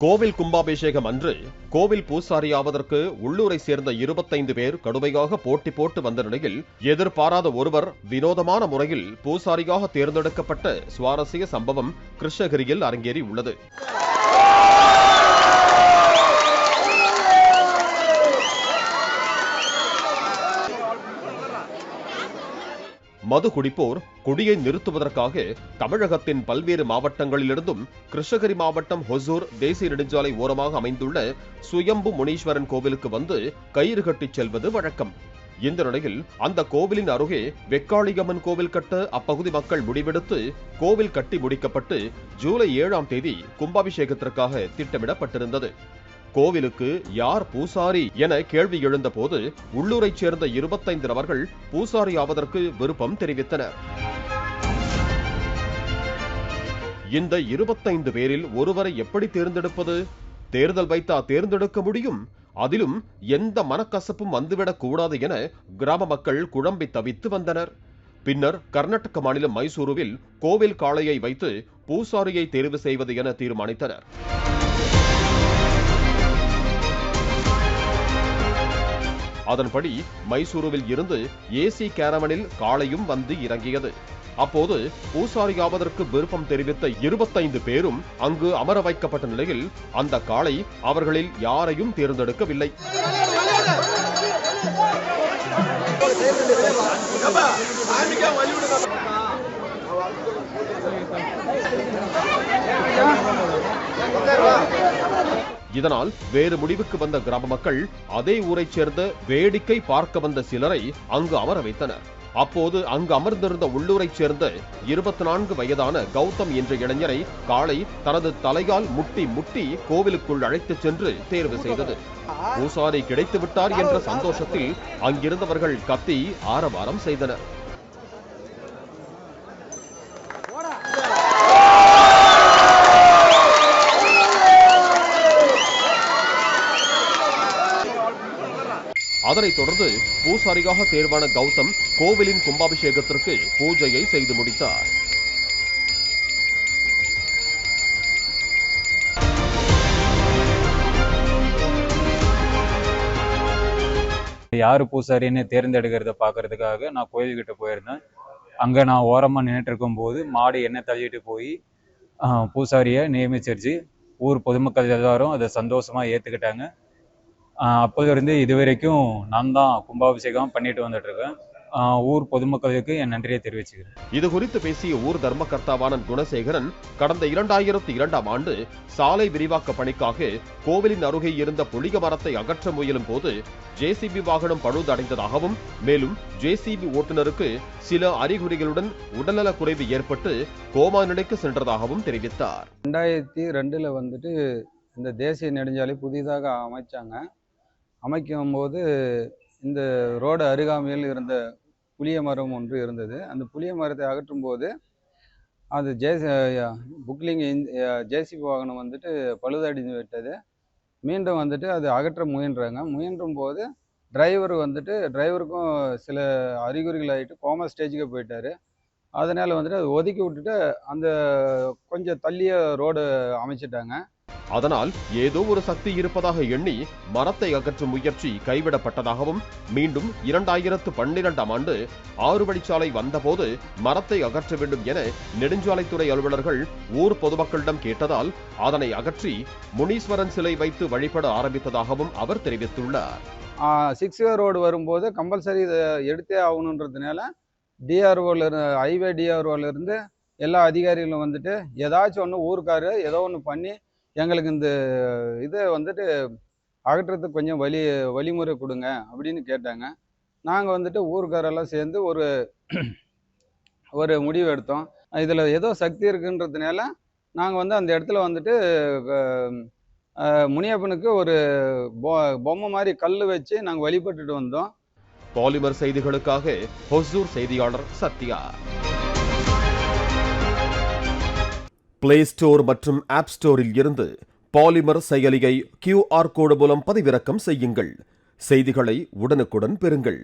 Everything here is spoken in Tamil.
கோவில் கும்பாபிஷேகம் அன்று கோவில் பூசாரியாவதற்கு உள்ளூரை சேர்ந்த 25 பேர் கடுமையாக போட்டி போட்டு வந்த நிலையில் எதிர்பாராத ஒருவர் வினோதமான முறையில் பூசாரியாக தேர்ந்தெடுக்கப்பட்ட சுவாரஸ்ய சம்பவம் கிருஷ்ணகிரியில் அரங்கேறி உள்ளது. மது குடிப்போர் குடியை நிறுத்துவதற்காக தமிழகத்தின் பல்வேறு மாவட்டங்களிலிருந்தும் கிருஷ்ணகிரி மாவட்டம் ஹொசூர் தேசிய நெடுஞ்சாலை ஓரமாக அமைந்துள்ள சுயம்பு முனீஸ்வரன் கோவிலுக்கு வந்து கயிறு கட்டிச் செல்வது வழக்கம். இந்த நிலையில் அந்த கோவிலின் அருகே வெக்காளியம்மன் கோவில் கட்ட அப்பகுதி மக்கள் முடிவெடுத்து கோவில் கட்டி முடிக்கப்பட்டு ஜூலை 7ஆம் தேதி கும்பாபிஷேகத்திற்காக திட்டமிடப்பட்டிருந்தது. கோவிலுக்கு யார் பூசாரி என கேள்வி எழுந்த போது உள்ளூரைச் சேர்ந்த 25 நபர்கள் பூசாரி ஆவதற்கு விருப்பம் தெரிவித்தனர். இந்த 25 பேரில் ஒருவரை எப்படி தேர்ந்தெடுப்பது? தேர்தல் வைத்தா தேர்ந்தெடுக்க முடியும்? அதிலும் எந்த மனக்கசப்பும் வந்துவிடக் கூடாது என கிராம மக்கள் குழம்பி தவித்து வந்தனர். பின்னர் கர்நாடக மாநிலம் மைசூருவில் கோவில் காளையை வைத்து பூசாரியை தேர்வு செய்வது என தீர்மானித்தனர். அதன்படி மைசூருவில் இருந்து ஏசி கேரவனில் காளையும் வந்து இறங்கியது. அப்போது பூசாரியாவதற்கு விருப்பம் தெரிவித்த 25 பேரும் அங்கு அமர வைக்கப்பட்ட நிலையில் அந்த காளை அவர்களில் யாரையும் தேர்ந்தெடுக்கவில்லை. இதனால் வேறு முடிவுக்கு வந்த கிராம மக்கள் அதே ஊரைச் சேர்ந்த வேடிக்கை பார்க்க வந்த சிலரை அங்கு அமர வைத்தனர். அப்போது அங்கு அமர்ந்திருந்த உள்ளூரைச் சேர்ந்த 24 வயதான கௌதம் என்ற இளைஞரை காளை தனது தலையால் முட்டி முட்டி கோவிலுக்குள் அழைத்துச் சென்று தேர்வு செய்தது. பூசாரி கிடைத்து விட்டார் என்ற சந்தோஷத்தில் அங்கிருந்தவர்கள் கத்தி ஆரவாரம் செய்தனர். அதனைத் தொடர்ந்து பூசாரியாக தேர்வான கௌதம் கோவிலின் கும்பாபிஷேகத்திற்கு பூஜையை செய்து முடித்தார். யாரு பூசாரின்னு தேர்ந்தெடுக்கிறத பாக்குறதுக்காக நான் கோயில்கிட்ட போயிருந்தேன். அங்க நான் ஓரமா நின்றுட்டு இருக்கும் போது மாடு என்ன தள்ளிட்டு போய் பூசாரியை நியமிச்சிருச்சு. ஊர் பொதுமக்கள் எல்லாரும் அதை சந்தோஷமா ஏத்துக்கிட்டாங்க. அப்போதிலிருந்து இதுவரைக்கும் நான் தான் கும்பாபிஷேகம் பண்ணிட்டு வந்துட்டு இருக்கேன். ஊர் பொதுமக்களுக்கு என் நன்றியை தெரிவிச்சுக்கிறேன். இது குறித்து பேசிய ஊர் தர்மகர்த்தாவான குணசேகரன், கடந்த 2002ஆம் ஆண்டு சாலை விரிவாக்க பணிக்காக கோவிலின் அருகே இருந்த புளிய மரத்தை அகற்ற முயலும் போது ஜேசிபி வாகனம் பழுதடைந்ததாகவும், மேலும் ஜேசிபி ஓட்டுநருக்கு சில அறிகுறிகளுடன் உடல்நலக் குறைவு ஏற்பட்டு கோமா நிலைக்கு சென்றதாகவும் தெரிவித்தார். 2002 வந்துட்டு இந்த தேசிய நெடுஞ்சாலை புதிதாக அமைக்கும் போது இந்த ரோடு அருகாமையில் இருந்த புளிய மரம் ஒன்று இருந்தது. அந்த புளிய மரத்தை அகற்றும் போது அது ஜேசிபி வாகனம் வந்துட்டு பழுதடைந்து விட்டது. மீண்டும் வந்துட்டு அது அகற்ற முயன்றும் போது டிரைவருக்கும் சில அறிகுறிகள் ஆகிட்டு கோமா ஸ்டேஜுக்கு போயிட்டாரு. அதனால வந்துட்டு அதை ஒதுக்கி விட்டுட்டு அந்த கொஞ்சம் தள்ளிய ரோடு அமைச்சிட்டாங்க. அதனால் ஏதோ ஒரு சக்தி இருப்பதாக எண்ணி மரத்தை அகற்றும் முயற்சி கைவிடப்பட்டதாகவும், மீண்டும் 2012ஆம் ஆண்டு 6 வழிச்சாலை வந்தபோது மரத்தை அகற்ற வேண்டும் என நெடுஞ்சாலைத்துறை அலுவலர்கள் ஊர் பொதுமக்களிடம் கேட்டதால் அதனை அகற்றி முனீஸ்வரன் சிலை வைத்து வழிபட ஆரம்பித்ததாகவும் அவர் தெரிவித்துள்ளார். 6 ரோடு வரும்போது கம்பல்சரி இதை எடுத்தே ஆகணுன்றதுனால ஹைவே டிஆர்ஓல இருந்து எல்லா அதிகாரிகளும் வந்துட்டு ஏதாச்சும் ஒன்று ஊருக்காரு ஏதோ ஒன்று பண்ணி எங்களுக்கு இந்த இதை வந்துட்டு அகற்றுறதுக்கு கொஞ்சம் வழிமுறை கொடுங்க அப்படின்னு கேட்டாங்க. நாங்கள் வந்துட்டு ஊருக்காரெல்லாம் சேர்ந்து ஒரு முடிவு எடுத்தோம். இதில் ஏதோ சக்தி இருக்குன்றதுனால நாங்கள் வந்து அந்த இடத்துல வந்துட்டு முனியப்பனுக்கு ஒரு பொம்மை மாதிரி கல் வச்சு நாங்கள் வழிபட்டுட்டு வந்தோம். பாலிமர் செய்திகளுக்காக ஹொசூர் செய்தியாளர் சத்யா. பிளே ஸ்டோர் மற்றும் ஆப் ஸ்டோரில் இருந்து பாலிமர் செயலியை QR கோடு மூலம் பதிவிறக்கம் செய்யுங்கள். செய்திகளை உடனுக்குடன் பெறுங்கள்.